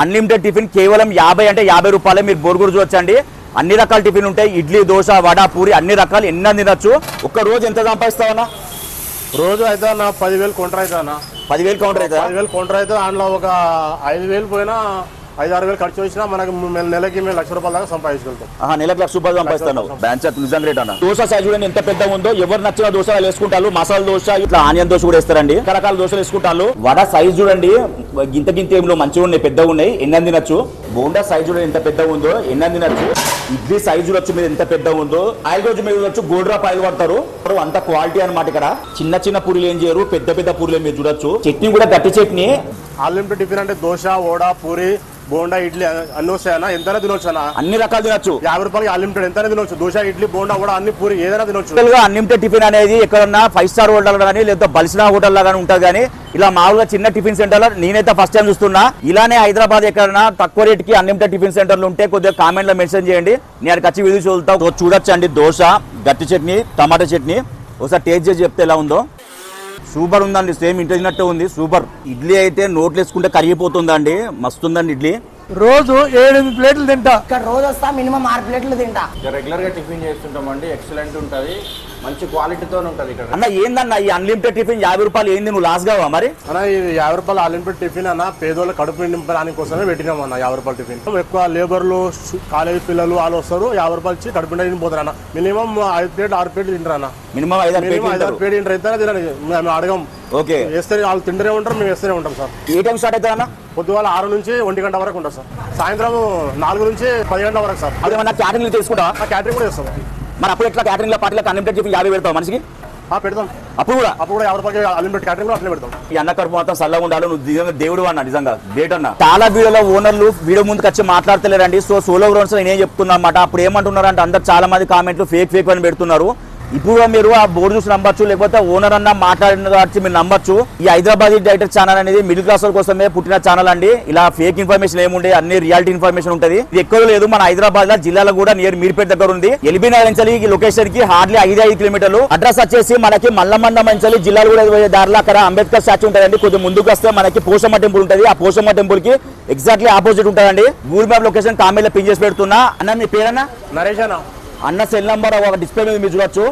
Unlimited tiffin కేవలం 50 అంటే 50 రూపాయలే. మీరు బోర్గురు చూడొచ్చండి, అన్ని రకాల టిఫిన్ ఉంటాయి. ఇడ్లీ, దోశ, వడ, పూరి అన్ని రకాలు ఎన్న తినొచ్చు. ఒక్క రోజు ఎంత సంపాదిస్తావన్నా? రోజు అయితే అన్న 10,000 కౌంటర్ అవుతుంది అన్న. 10,000 కౌంటర్ అవుతుంది. 10,000 కౌంటర్ అయితే అందులో ఒక 5,000 పోయినా 5-6 వేలు ఖర్చు వచ్చినా మనకి నెలకి మేము ₹1,00,000 దాకా సంపాదించుకుంటాం. నెలకు ₹1,00,000 సంపాదిస్తాను. నిజంగా రేట్ అన్న. దోశ సైజ్ చూడండి ఎంత పెద్ద ఉందో. ఎవరు నచ్చిన దోశ వేసుకుంటారు. మసాలా దోశ, ఇట్లా ఆనియన్ దోశ కూడా వేస్తారండి. రకరకాల దోశలు వేసుకుంటారు. వడ సైజ్ చూడండి గింత ఏమిలో మంచిగా ఉన్నాయి, పెద్దగా ఉన్నాయి, ఎన్న తినచ్చు. బోండా సైజ్ చూడండి ఎంత పెద్దగా ఉందో, ఎన్న తినచ్చు. ఇడ్లీ సైజ్ చూడొచ్చు మీరు ఎంత పెద్దగా ఉందో. ఆయిల్ రోజు మీరు చూడొచ్చు, గోల్డ్ డ్రాప్ ఆయిల్ వాడతారు. అంత క్వాలిటీ అనమాట. ఇక్కడ చిన్న చిన్న పూరీలు ఏం చేయరు, పెద్ద పెద్ద పూరీలు మీరు చూడొచ్చు. చట్నీ కూడా గట్టి చట్నీ. అన్లిమిటెడ్ టిఫిన్ అంటే దోశ, వడ, పూరి, బోండా, ఇడ్లీ అన్ని వస్తాయన్నా. ఎంతైనా తినొచ్చు అన్న. అన్ని రకాలు తినొచ్చు. ₹50 అన్లిమిటెడ్ ఎంతైనా తినొచ్చు. దోశ, ఇడ్లీ, బోండా కూడా అన్ని పూరి ఏదైనా తినొచ్చు. అన్లిమిటెడ్ టిఫిన్ అనేది ఎక్కడన్నా 5 స్టార్ హోటల్ కానీ లేదా బల్సినా హోటల్ కానీ ఉంటుంది. కానీ ఇలా మామూలుగా చిన్న టిఫిన్ సెంటర్ లో నేనైతే ఫస్ట్ టైం చూస్తున్నా. ఇలానే హైదరాబాద్ ఎక్కడన్నా తక్కువ రేట్ కి అన్లిమిటెడ్ టిఫిన్ సెంటర్లు ఉంటే కొద్దిగా కామెంట్ లో మెన్షన్ చేయండి. నేను అక్కడికి వచ్చి వీడియో చూద్దాం. చూడొచ్చండి దోశ, గట్టి చట్నీ, టమాటా చట్నీ. ఒకసారి టేస్ట్ చేసి చెప్తే ఎలా ఉందో. సూపర్ ఉందండి, సేమ్ ఇంటినట్టే ఉంది. సూపర్. ఇడ్లీ అయితే నోట్లు వేసుకుంటే కరిగిపోతుందండి, మస్తు ఉందండి ఇడ్లీ. రోజు 7-8 ప్లేట్లు తింటా. ఇక్కడ రోజు వస్తా మినిమం 6 ప్లేట్లు తింటా. రెగ్యులర్ గా టిఫిన్ చేస్తుంటామండి. ఎక్సలెంట్ ఉంటది, మంచి క్వాలిటీతో ఉంటది ఇక్కడ. అన్న ఏందన్న ఈ అన్లిమిటెడ్ టిఫిన్ ₹50 ఏంది? నువ్వు లాస్ కావా మరి? అన్న ఇది ₹50 అన్లిమిటెడ్ టిఫిన్ అన్న పేదోళ్ళ కడుపు నింపడానికి కోసమే పెట్టినాం అన్న. ₹50 టిఫిన్ ఎక్కువ లేబర్లు, కాలేజీ పిల్లలు వాళ్ళు వస్తారు. ₹50 ఇచ్చి కడుపు నిండిపోతారు అన్న. మినిమం 5 ప్లేట్లు 6 ప్లేట్లు తింటారు అన్న. మినిమం 5-6 ప్లేట్ తింటారు. అయితే తినండి, మేము అడగం. ఓకే, వేస్తేనే వాళ్ళు తింటూనే ఉంటారు, మేము వేస్తూనే ఉంటాం సార్. ఏ టైం స్టార్ట్ అవుతుంది అన్న? పొద్దుగాల 6 నుంచి 1 గంట వరకు ఉంటుంది సార్. సాయంత్రం 4 నుంచి 10 గంటల వరకు సార్. అదేమన్నా క్యాటరింగ్ తీసుకుంటా? క్యాటరింగ్ కూడా చేస్తాం. మరి అప్పుడు ఎట్లా క్యాటరింగ్ లో పార్టీలకు అన్లిమిటెడ్ టిఫిన్ 50 పెడతావు మనిషికి? పెడతాం. అప్పుడు కూడా ₹50 అన్లిమిటెడ్ క్యాటరింగ్ లో అట్లే పెడతాం. ఈ అన్న కడుపు మొత్తం చల్లగా ఉండాలి. నువ్వు నిజంగా దేవుడు అన్న, నిజంగా గ్రేట్ అన్న. చాలా వీడియోలో ఓనర్లు వీడియో ముందుకు వచ్చి మాట్లాడతలేరండి. సో సోలో గ్రౌండ్స్ నేనేం చెప్తున్నా అన్నమాట. అప్పుడు ఏమంటున్నారు అంటే అందరు చాలా మంది కామెంట్లు ఫేక్ అని పెడుతున్నారు. ఇప్పుడు మీరు ఆ బోర్డు చూసి నమ్మచ్చు, లేకపోతే ఓనర్ అన్న మాట్లాడిన కాబట్టి మీరు నమ్మచ్చు. ఈ హైదరాబాద్ డైరెక్టర్ ఛానల్ అనేది మిడిల్ క్లాస్ కోసమే పుట్టిన ఛానల్ అండి. ఇలా ఫేక్ ఇన్ఫర్మేషన్ ఏముండే, అన్ని రియాలిటీ ఇన్ఫర్మేషన్ ఉంటుంది. ఇది ఎక్కువ లేదు, మన హైదరాబాద్ లో జిల్లాలో కూడా నియర్ మీర్పేట దగ్గర ఉంది. ఎల్బీ నగర్ నుంచి ఈ లొకేషన్ కి హార్డ్లీ 5 కిలోమీటర్లు. అడ్రస్ వచ్చేసి మనకి మల్లమంద మంచి జిల్లాలో కూడా దారిలో అక్కడ అంబేద్కర్ స్టాచ్యూ ఉంటుందండి. కొద్దిగా ముందుకు వస్తే మనకి పోషమ్మ టెంపుల్ ఉంటుంది. ఆ పోషమ్మ టెంపుల్ కి ఎగ్జాక్ట్లీ ఆపోజిట్ ఉంటుందండి. గూగుల్ మ్యాప్ లొకేషన్ కామెంట్ లో పిన్ చేసి పెడుతున్నా. అన్న మీ పేరన్నా? నరేష్ అన్న. అన్న సెల్ నంబర్ ఒక డిస్ప్లే మీద మీరు చూడొచ్చు.